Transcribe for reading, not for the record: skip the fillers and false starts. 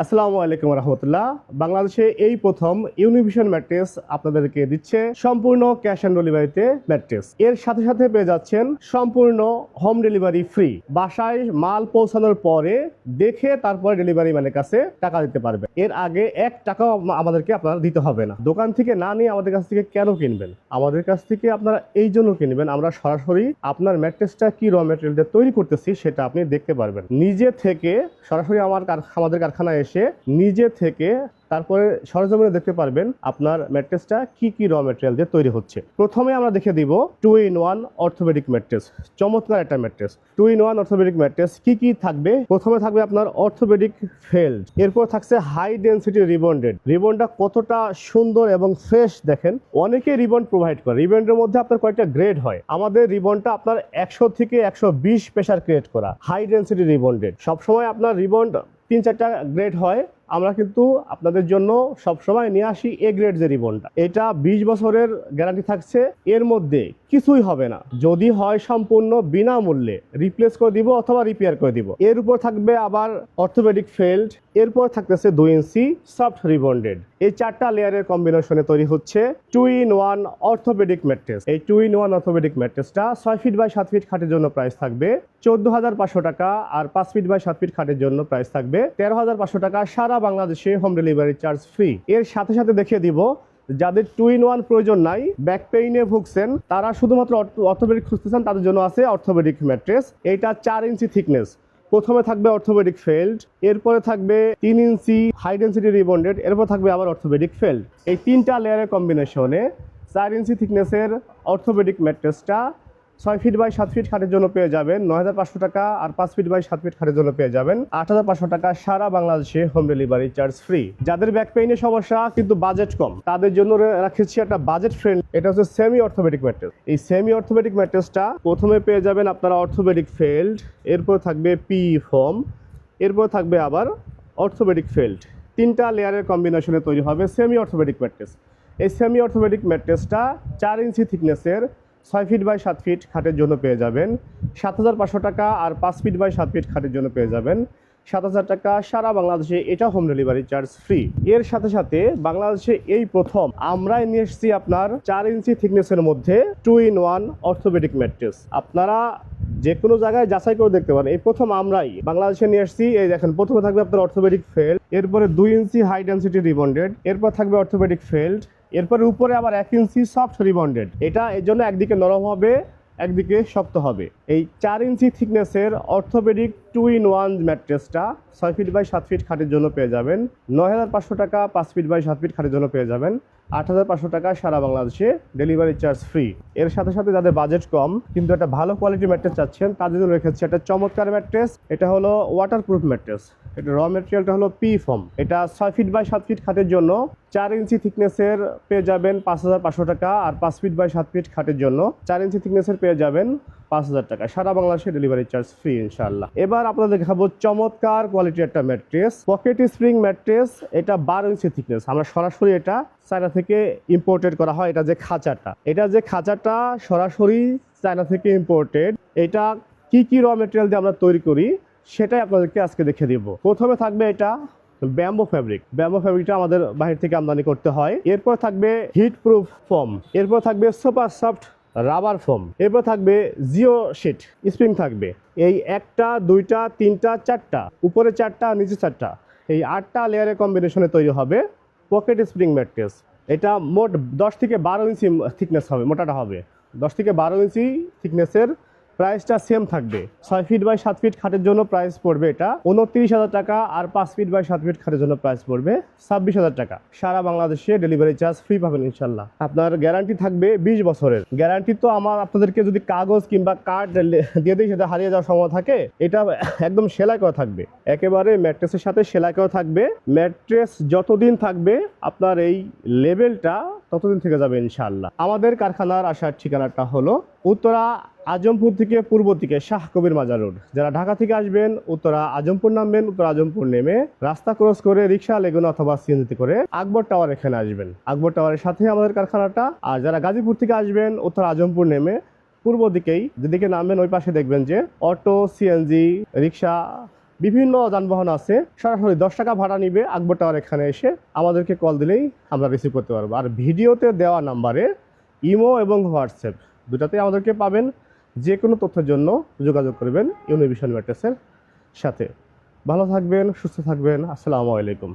আসসালামু আলাইকুম রহমতুল্লাহ। বাংলাদেশে এই প্রথম ইউনিভিশন ম্যাট্রেস আপনাদেরকে দিচ্ছে সম্পূর্ণ ক্যাশ অন ডেলিভারিতে ম্যাট্রেস। এর সাথে সাথে পেয়ে যাচ্ছেন সম্পূর্ণ হোম ডেলিভারি ফ্রি। বাসায় মাল পৌঁছানোর পরে দেখে তারপরে ডেলিভারি ম্যানের কাছে টাকা দিতে পারবেন। এর আগে 1 টাকাও আমাদেরকে আপনারা দিতে হবে না। দোকান থেকে না নিয়ে আমাদের কাছ থেকে কেন কিনবেন? আমাদের কাছ থেকে আপনারা এই জন্য কিনবেন, আমরা সরাসরি আপনার ম্যাট্রেসটা কি র মেটেরিয়াল দিয়ে তৈরি করতেছি সেটা আপনি দেখতে পারবেন। নিজে থেকে সরাসরি আমাদের কারখানায় এসে নিজে থেকে তারপরে সরজমিনে দেখতে পারবেন আপনার ম্যাট্রেসটা কি কি র মেটেরিয়াল দিয়ে তৈরি হচ্ছে। প্রথমে আমরা দেখে দিব 2-in-1 অর্থোপেডিক ম্যাট্রেস। চমৎকার একটা ম্যাট্রেস। 2-in-1 অর্থোপেডিক ম্যাট্রেস কি কি থাকবে? প্রথমে থাকবে আপনার অর্থোপেডিক ফেল্ড, এরপর থাকছে হাই ডেনসিটি রিবন্ডেড। রিবনটা কতটা সুন্দর এবং ফ্রেশ দেখেন। অনেকে রিবন প্রোভাইড করে, রিবনের মধ্যে আপনার কয়েকটা গ্রেড হয়। আমাদের রিবনটা আপনার 100 থেকে 120 প্রেসার ক্রিয়েট করা হাই ডেনসিটি রিবন্ডেড। সবসময় আপনার রিবন 3-4টা গ্রেড হয়, আমরা কিন্তু আপনাদের জন্য সবসময় নিয়ে আসি এ গ্রেড যে রিবনটা। এটা 20 বছরের গ্যারান্টি থাকছে, এর মধ্যে কিছুই হবে না। যদি হয় সম্পূর্ণ বিনামূল্যে রিপ্লেস করে দিব অথবা রিপেয়ার করে দিব। এর উপর থাকবে আবার অর্থোপেডিক ফেল্ড, এরপর থাকতেছে 2 ইঞ্চি সফট রিবন্ডেড। এই 4টা লেয়ারের কম্বিনেশনে তৈরি হচ্ছে 2-in-1 অর্থোপেডিক ম্যাট্রেস। এই 2-in-1 অর্থোপেডিক ম্যাট্রেসটা 6 ফিট বাই 7 ফিট খাটের জন্য প্রাইস থাকবে 14,500 টাকা, আর 5 ফিট বাই 7 ফিট খাটের জন্য প্রাইস থাকবে 13,500 টাকা। সারা বাংলাদেশে হোম ডেলিভারি চার্জ ফ্রি। এর সাথে সাথে দেখিয়ে দিব যাদের 2-in-1 প্রয়োজন নাই, ব্যাক পেইনে ভুগছেন, তারা শুধুমাত্র অর্থোপেডিক খুঁজতেছেন, তাদের জন্য আছে অর্থোপেডিক ম্যাট্রেস। এইটা 4 ইঞ্চি থিকনেস। প্রথমে থাকবে অর্থোপেডিক ফেল্ড, এরপরে থাকবে 3 ইঞ্চি হাই ডেনসিটি রিবন্ডেড, এরপর থাকবে আবার অর্থোপেডিক ফেল্ড। এই 3টা লেয়ারের কম্বিনেশনে 4 ইঞ্চি থিকনেসের অর্থোপেডিক ম্যাট্রেসটা 6 ফিট বাই 7 ফিট খাটের জন্য পেয়ে যাবেন 9,500 টাকা, আর 5 ফিট বাই 7 ফিট খাটের জন্য পেয়ে যাবেন 8,500 টাকা। সারা বাংলাদেশে হোম ডেলিভারি চার্জ ফ্রি। যাদের ব্যাক পেইনের সমস্যা কিন্তু বাজেট কম, তাদের জন্য রাখেছি একটা বাজেট ফ্রেন্ড, এটা হচ্ছে সেমি অর্থোপেডিক ম্যাট্রেস। এই সেমি অর্থোপেডিক ম্যাট্রেসটা প্রথমে পেয়ে যাবেন আপনারা অর্থোপেডিক ফেল্ড, এরপর থাকবে পি ফোম, এরপর থাকবে আবার অর্থোপেডিক ফেল্ড। 3টা লেয়ারের কম্বিনেশনে তৈরি হবে সেমি অর্থোপেডিক ম্যাট্রেস। এই সেমি অর্থোপেডিক ম্যাট্রেসটা 4 ইঞ্চি থিকনেসের 6 ফিট বাই 7 ফিট খাটের জন্য পেয়ে যাবেন 7,500 টাকা, আর 5 ফিট বাই 7 ফিট খাটের জন্য পেয়ে যাবেন 7,000 টাকা। সারা বাংলাদেশে এটা হোম ডেলিভারি চার্জ ফ্রি। এর সাথে সাথে বাংলাদেশে এই প্রথম আমরাই নিয়ে এসেছি আপনার 4 ইঞ্চি থিকনেসের মধ্যে 2-in-1 অর্থোপেডিক ম্যাট্রেস। আপনারা যে কোনো জায়গায় যাচাই করে দেখতে পারেন, এই প্রথম আমরাই বাংলাদেশে নিয়ে এসেছি। এই দেখেন, প্রথমে থাকবে আপনার অর্থোপেডিক ফেল্ড, এরপরে 2 ইঞ্চি হাই ডেনসিটি রিবন্ডেড, এরপর থাকবে অর্থোপেডিক ফেল্ড, এরপরে উপরে আবার 1 ইঞ্চি সফট রিবন্ডেড। এটা এর জন্য একদিকে নরম হবে, একদিকে শক্ত হবে। এই 4 ইঞ্চি থিকনেসের অর্থোপেডিক 2-in-1 ম্যাট্রেসটা 6 ফিট বাই 7 ফিট খাটের জন্য পেয়ে যাবেন 9,500 টাকা, 5 ফিট বাই 7 ফিট খাটের জন্য পেয়ে যাবেন 8,500 টাকা। সারা বাংলাদেশে ডেলিভারি চার্জ ফ্রি। এর সাথে সাথে যাদের বাজেট কম কিন্তু একটা ভালো কোয়ালিটির ম্যাট্রেস চাচ্ছেন, তাদের জন্য রেখেছি একটা চমৎকার ম্যাট্রেস। এটা হলো ওয়াটারপ্রুফ ম্যাট্রেস। এটা র মেটেরিয়ালটা হলো পি ফোম। এটা 6 ফিট বাই 7 ফিট খাটের জন্য 4 ইঞ্চি থিকনেসের পেয়ে যাবেন 5,500 টাকা, আর 5 ফিট বাই 7 ফিট খাটের জন্য 4 ইঞ্চি থিকনেসের পেয়ে যাবেন 5,000 টাকা। সারা বাংলাদেশে ডেলিভারি চার্জ ফ্রি ইনশাআল্লাহ। এবার আপনাদের দেখাবো চমৎকার কোয়ালিটির একটা ম্যাট্রেস, পকেট স্প্রিং ম্যাট্রেস। এটা 12 ইঞ্চি থিকনেস। আমরা সরাসরি এটা চায়না থেকে ইম্পোর্টেড করা হয়। এটা যে খাঁচাটা সরাসরি চায়না থেকে ইম্পোর্টেড। এটা কি কি র মেটেরিয়াল দিয়ে আমরা তৈরি করি সেটাই আপনাদেরকে আজকে দেখে দিব। প্রথমে থাকবে এটা ব্যাম্বো ফ্যাব্রিক। ব্যাম্বো ফ্যাব্রিকটা আমাদের বাইরে থেকে আমদানি করতে হয়। এরপর থাকবে হিট প্রুফ ফোম, এরপর থাকবে সুপার সফট রাবার ফোম, এরপর থাকবে জিও শিট স্প্রিং থাকবে। এই 1টা 2টা 3টা 4টা, উপরে 4টা নিচে 4টা, এই 8টা লেয়ারের কম্বিনেশনে তৈরি হবে পকেট স্প্রিং ম্যাট্রেস। এটা মোট 10 থেকে 12 ইঞ্চি থিকনেস হবে, মোটাটা হবে 10 থেকে 12 ইঞ্চি থিকনেসের। প্রাইসটা সেম থাকবে। 6 ফিট বাই 7 ফিট খাটের জন্য প্রাইস পড়বে এটা 29,000 টাকা, আর 5 ফিট বাই 7 ফিট খাটের জন্য প্রাইস পড়বে 26,000 টাকা। সারা বাংলাদেশে ডেলিভারি চার্জ ফ্রি পাবেন ইনশাল্লাহ। আপনার গ্যারান্টি থাকবে 20 বছরের। গ্যারান্টি তো আপনাদেরকে যদি কাগজ কিংবা কার্ড দিয়ে দিই সেটা হারিয়ে যাওয়ার সম্ভাবনা থাকে। এটা একদম সেলাই করা থাকবে, একেবারে ম্যাট্রেসের সাথে সেলাই করা থাকবে। ম্যাট্রেস যতদিন থাকবে আপনার এই লেভেলটা ততদিন থেকে যাবে ইনশাআল্লাহ। আমাদের কারখানার আসার ঠিকানাটা হলো উত্তরা আজমপুর থেকে পূর্ব দিকে শাহ কবির মাজার রোড। যারা ঢাকা থেকে আসবেন উত্তরা আজমপুর নামবেন, উত্তরা আজমপুর নেমে রাস্তা ক্রস করে রিক্সা লেগুনা অথবা সিএনজিতে করে আকবর টাওয়ার এখানে আসবেন। আকবর টাওয়ারের সাথে আমাদের কারখানাটা। আর যারা গাজীপুর থেকে আসবেন উত্তরা আজমপুর নেমে পূর্ব দিকেই যেদিকে নামবেন ওই পাশে দেখবেন যে অটো, সিএনজি, রিক্সা বিভিন্ন যানবাহন আছে, সরাসরি 10 টাকা ভাড়া নিবে আকবর টাওয়ার এখানে এসে আমাদেরকে কল দিলেই আমরা রিসিভ করতে পারবো। আর ভিডিওতে দেওয়া নাম্বারে ইমো এবং হোয়াটসঅ্যাপ দুটাতেই আমাদেরকে পাবেন। যে কোনো তথ্যের জন্য যোগাযোগ করবেন ইউনিভিশন ম্যাট্রেসের সাথে। ভালো থাকবেন, সুস্থ থাকবেন। আসসালামু আলাইকুম।